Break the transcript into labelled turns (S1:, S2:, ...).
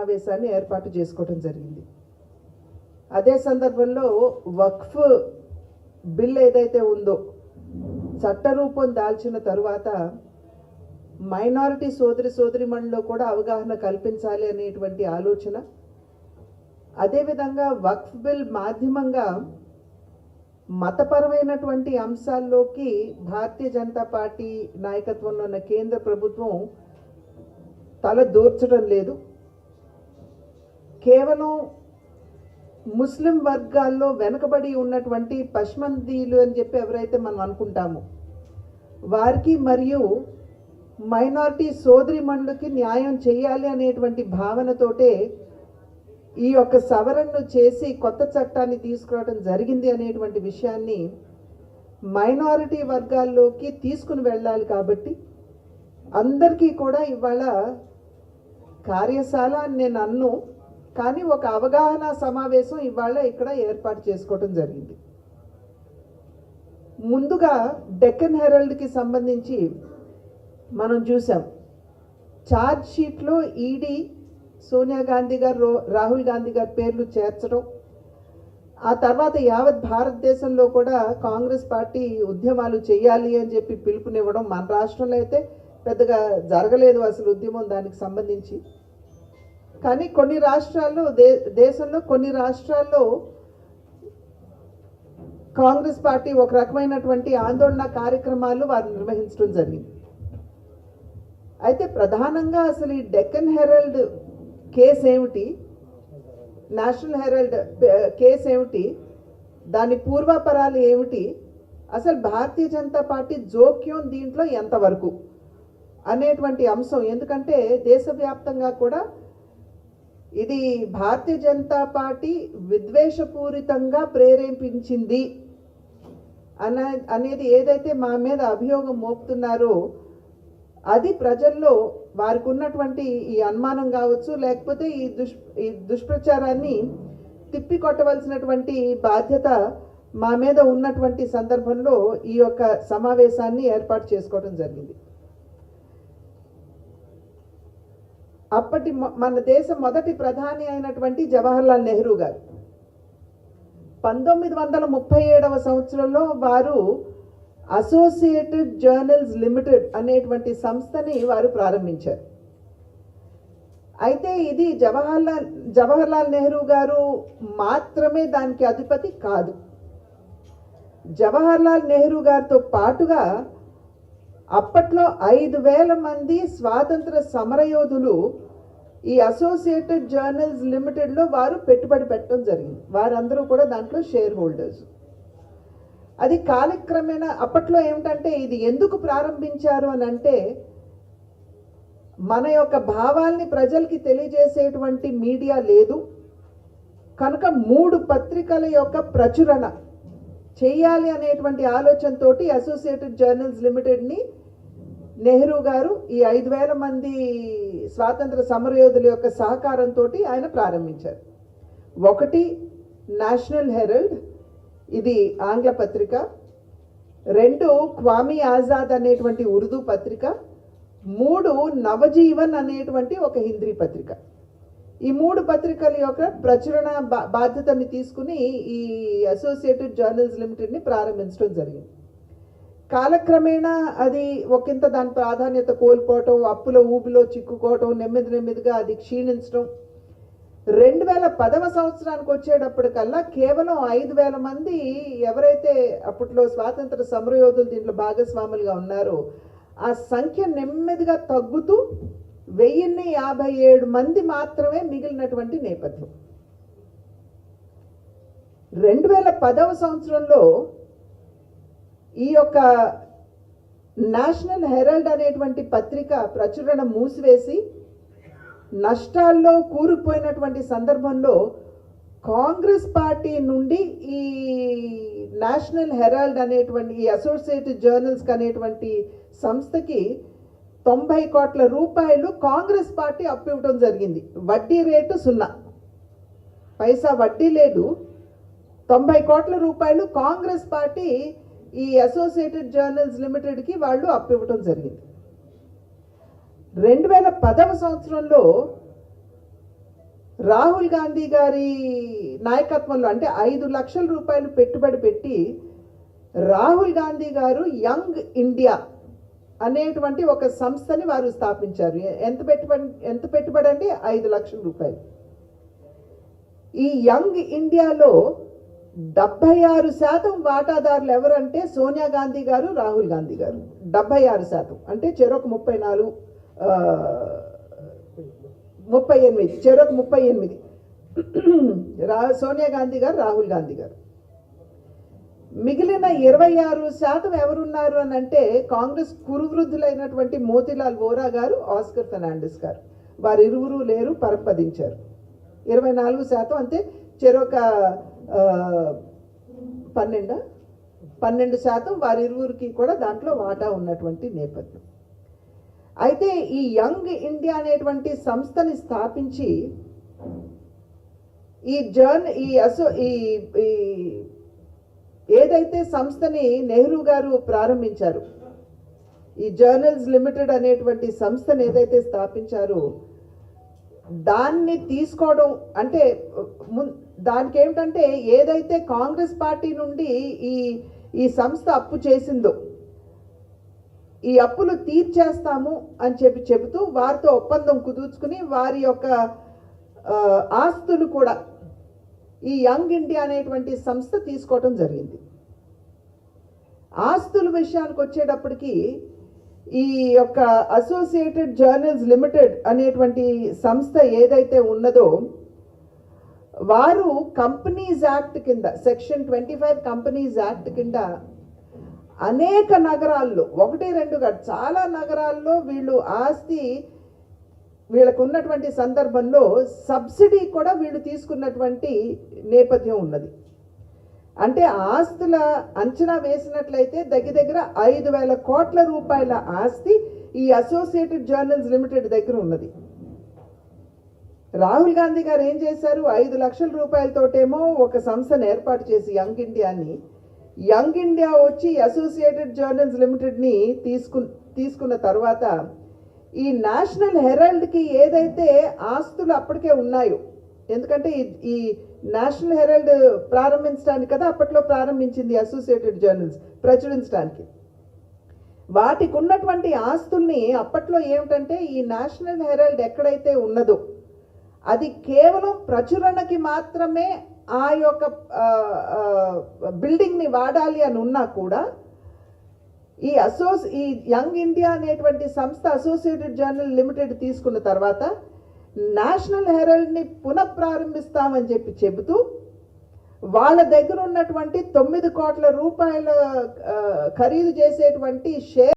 S1: సమావేశాన్ని ఏర్పాటు చేసుకోవడం జరిగింది. అదే సందర్భంలో వక్ఫ్ బిల్ ఏదైతే ఉందో చట్టరూపం దాల్చిన తరువాత మైనారిటీ సోదరిమణుల్లో కూడా అవగాహన కల్పించాలి అనేటువంటి ఆలోచన, అదేవిధంగా వక్ఫ్ బిల్ మాధ్యమంగా మతపరమైనటువంటి అంశాల్లోకి భారతీయ జనతా పార్టీ నాయకత్వంలో ఉన్న కేంద్ర ప్రభుత్వం తల దూర్చడం లేదు. కేవలం ముస్లిం వర్గాల్లో వెనుకబడి ఉన్నటువంటి పశ్మందీలు అని చెప్పి ఎవరైతే మనం అనుకుంటామో వారికి మరియు మైనారిటీ సోదరిమణులకి న్యాయం చేయాలి అనేటువంటి భావనతోటే ఈ యొక్క సవరణను చేసి కొత్త చట్టాన్ని తీసుకురావడం జరిగింది అనేటువంటి విషయాన్ని మైనారిటీ వర్గాల్లోకి తీసుకుని వెళ్ళాలి. కాబట్టి అందరికీ కూడా ఇవాళ కార్యశాల అని నేను అన్ను, కానీ ఒక అవగాహన సమావేశం ఇవాళ ఇక్కడ ఏర్పాటు చేసుకోవడం జరిగింది. ముందుగా డెక్కన్ హెరాల్డ్కి సంబంధించి మనం చూసాం, ఛార్జ్ షీట్లో ఈడీ సోనియా గాంధీ గారు, రాహుల్ గాంధీ గారి పేర్లు చేర్చడం, ఆ తర్వాత యావత్ భారతదేశంలో కూడా కాంగ్రెస్ పార్టీ ఉద్యమాలు చేయాలి అని చెప్పి పిలుపునివ్వడం. మన రాష్ట్రంలో అయితే పెద్దగా జరగలేదు అసలు ఉద్యమం దానికి సంబంధించి. కానీ కొన్ని రాష్ట్రాల్లో, దేశంలో కొన్ని రాష్ట్రాల్లో కాంగ్రెస్ పార్టీ ఒక రకమైనటువంటి ఆందోళన కార్యక్రమాలు వారు నిర్వహించడం జరిగింది. అయితే ప్రధానంగా అసలు ఈ డెక్కన్ హెరాల్డ్ కేసు ఏమిటి, నేషనల్ హెరాల్డ్ కేసు ఏమిటి, దాని పూర్వాపరాలు ఏమిటి, అసలు భారతీయ జనతా పార్టీ జోక్యం దీంట్లో ఎంతవరకు అనేటువంటి అంశం. ఎందుకంటే దేశవ్యాప్తంగా కూడా ఇది భారతీయ జనతా పార్టీ విద్వేషపూరితంగా ప్రేరేపించింది అనేది ఏదైతే మా మీద అభియోగం మోపుతున్నారో అది ప్రజల్లో వారికి ఉన్నటువంటి ఈ అనుమానం కావచ్చు, లేకపోతే ఈ దుష్ప్రచారాన్ని తిప్పికొట్టవలసినటువంటి బాధ్యత మా మీద ఉన్నటువంటి సందర్భంలో ఈ యొక్క సమావేశాన్ని ఏర్పాటు చేసుకోవడం జరిగింది. అప్పటి మన దేశ మొదటి ప్రధాని అయినటువంటి జవహర్లాల్ నెహ్రూ గారు 1937వ సంవత్సరంలో వారు అసోసియేటెడ్ జర్నల్స్ లిమిటెడ్ అనేటువంటి సంస్థని వారు ప్రారంభించారు. అయితే ఇది జవహర్లాల్ నెహ్రూ గారు మాత్రమే దానికి అధిపతి కాదు. జవహర్లాల్ నెహ్రూ గారితో పాటుగా అప్పట్లో 5,000 మంది స్వాతంత్ర సమరయోధులు ఈ అసోసియేటెడ్ జర్నల్స్ లిమిటెడ్లో వారు పెట్టుబడి పెట్టడం జరిగింది. వారందరూ కూడా దాంట్లో షేర్ హోల్డర్స్. అది కాలక్రమేణా అప్పట్లో ఏమిటంటే ఇది ఎందుకు ప్రారంభించారు అని అంటే, మన యొక్క భావాల్ని ప్రజలకి తెలియజేసేటువంటి మీడియా లేదు కనుక 3 పత్రికల యొక్క ప్రచురణ చేయాలి అనేటువంటి ఆలోచనతోటి అసోసియేటెడ్ జర్నల్స్ లిమిటెడ్ని నెహ్రూ గారు ఈ 5,000 మంది స్వాతంత్ర సమరయోధుల యొక్క సహకారంతో ఆయన ప్రారంభించారు. ఒకటి నేషనల్ హెరాల్డ్, ఇది ఆంగ్ల పత్రిక. 2 క్వామీ ఆజాద్ అనేటువంటి ఉర్దూ పత్రిక. 3 నవజీవన్ అనేటువంటి ఒక హిందీ పత్రిక. ఈ 3 పత్రికల యొక్క ప్రచురణ బాధ్యతని తీసుకుని ఈ అసోసియేటెడ్ జర్నల్స్ లిమిటెడ్ని ప్రారంభించడం జరిగింది. కాలక్రమేణా అది ఒకంత దాని ప్రాధాన్యత కోల్పోవటం, అప్పుల ఊబిలో చిక్కుకోవటం, నెమ్మదిగా అది క్షీణించడం. 2010వ సంవత్సరానికి వచ్చేటప్పటికల్లా కేవలం 5,000 మంది ఎవరైతే అప్పట్లో స్వాతంత్ర సమరయోధులు దీంట్లో భాగస్వాములుగా ఉన్నారో ఆ సంఖ్య నెమ్మదిగా తగ్గుతూ 1057 మంది మాత్రమే మిగిలినటువంటి నేపథ్యం. 2010వ సంవత్సరంలో ఈ యొక్క నేషనల్ హెరాల్డ్ అనేటువంటి పత్రిక ప్రచురణ మూసివేసి నష్టాల్లో కూరుకుపోయినటువంటి సందర్భంలో కాంగ్రెస్ పార్టీ నుండి ఈ నేషనల్ హెరాల్డ్ అనేటువంటి ఈ అసోసియేటెడ్ జర్నల్స్ అనేటువంటి సంస్థకి 90 కోట్ల రూపాయలు కాంగ్రెస్ పార్టీ అప్పు ఇవ్వడం జరిగింది. వడ్డీ రేటు 0 పైసా వడ్డీ లేదు. 90 కోట్ల రూపాయలు కాంగ్రెస్ పార్టీ ఈ అసోసియేటెడ్ జర్నల్స్ లిమిటెడ్కి వాళ్ళు అప్పు ఇవ్వడం జరిగింది. 2010వ సంవత్సరంలో రాహుల్ గాంధీ గారి నాయకత్వంలో అంటే 5 లక్షల రూపాయలు పెట్టుబడి పెట్టి రాహుల్ గాంధీ గారు యంగ్ ఇండియా అనేటువంటి ఒక సంస్థని వారు స్థాపించారు. ఎంత పెట్టుబడి అంటే 5 లక్షల రూపాయలు. ఈ యంగ్ ఇండియాలో 76% వాటాదారులు ఎవరంటే సోనియా గాంధీ గారు, రాహుల్ గాంధీ గారు. 76% అంటే చెరొక 38, చెరొక 38 సోనియా గాంధీ గారు, రాహుల్ గాంధీ గారు. మిగిలిన 26% ఎవరున్నారు అని అంటే కాంగ్రెస్ కురువృద్ధులైనటువంటి మోతీలాల్ వోరా గారు, ఆస్కర్ ఫెర్నాండెస్ గారు. వారిరువురు లేరు, పరపదించారు. 24% అంటే చెరొక 12% వారిరువురికి కూడా దాంట్లో వాటా ఉన్నటువంటి నేపథ్యం. అయితే ఈ యంగ్ ఇండియా అనేటువంటి సంస్థని స్థాపించి ఏదైతే సంస్థని నెహ్రూ గారు ప్రారంభించారు, ఈ జర్నల్స్ లిమిటెడ్ అనేటువంటి సంస్థని ఏదైతే స్థాపించారో దాన్ని తీసుకోవడం అంటే దానికి ఏమిటంటే ఏదైతే కాంగ్రెస్ పార్టీ నుండి ఈ సంస్థ అప్పు చేసిందో ఈ అప్పులు తీర్చేస్తాము అని చెబుతూ వారితో ఒప్పందం కుదుర్చుకుని వారి యొక్క ఆస్తులు కూడా ఈ యంగ్ ఇండియా అనేటువంటి సంస్థ తీసుకోవటం జరిగింది. ఆస్తుల విషయానికి వచ్చేటప్పటికి ఈ యొక్క అసోసియేటెడ్ జర్నల్స్ లిమిటెడ్ అనేటువంటి సంస్థ ఏదైతే ఉన్నదో వారు కంపెనీస్ యాక్ట్ కింద సెక్షన్ 25 కంపెనీస్ యాక్ట్ కింద అనేక నగరాల్లో 1-2 కాదు చాలా నగరాల్లో వీళ్ళు ఆస్తి వీళ్ళకు ఉన్నటువంటి సందర్భంలో సబ్సిడీ కూడా వీళ్ళు తీసుకున్నటువంటి నేపథ్యం ఉన్నది. అంటే ఆస్తుల అంచనా వేసినట్లయితే దగ్గర 5,000 కోట్ల రూపాయల ఆస్తి ఈ అసోసియేటెడ్ జర్నల్స్ లిమిటెడ్ దగ్గర ఉన్నది. రాహుల్ గాంధీ గారు ఏం చేశారు, 5 లక్షల రూపాయలతోటేమో ఒక సంస్థను ఏర్పాటు చేసి యంగ్ ఇండియా వచ్చి అసోసియేటెడ్ జర్నల్స్ లిమిటెడ్ని తీసుకున్న తర్వాత ఈ నేషనల్ హెరాల్డ్కి ఏదైతే ఆస్తులు అప్పటికే ఉన్నాయో, ఎందుకంటే ఈ నేషనల్ హెరాల్డ్ ప్రారంభించడానికి కదా అప్పట్లో ప్రారంభించింది అసోసియేటెడ్ జర్నల్స్ ప్రచురించడానికి, వాటికి ఉన్నటువంటి ఆస్తుల్ని అప్పట్లో ఏమిటంటే ఈ నేషనల్ హెరాల్డ్ ఎక్కడైతే ఉన్నదో అది కేవలం ప్రచురణకి మాత్రమే ఆ యొక్క బిల్డింగ్ని వాడాలి అని ఉన్నా కూడా ఈ యంగ్ ఇండియా అనేటువంటి సంస్థ అసోసియేటెడ్ జర్నల్ లిమిటెడ్ తీసుకున్న తర్వాత నేషనల్ హెరాల్డ్ని పునఃప్రారంభిస్తామని చెబుతూ వాళ్ళ దగ్గర ఉన్నటువంటి 9 కోట్ల రూపాయల ఖరీదు చేసేటువంటి షేర్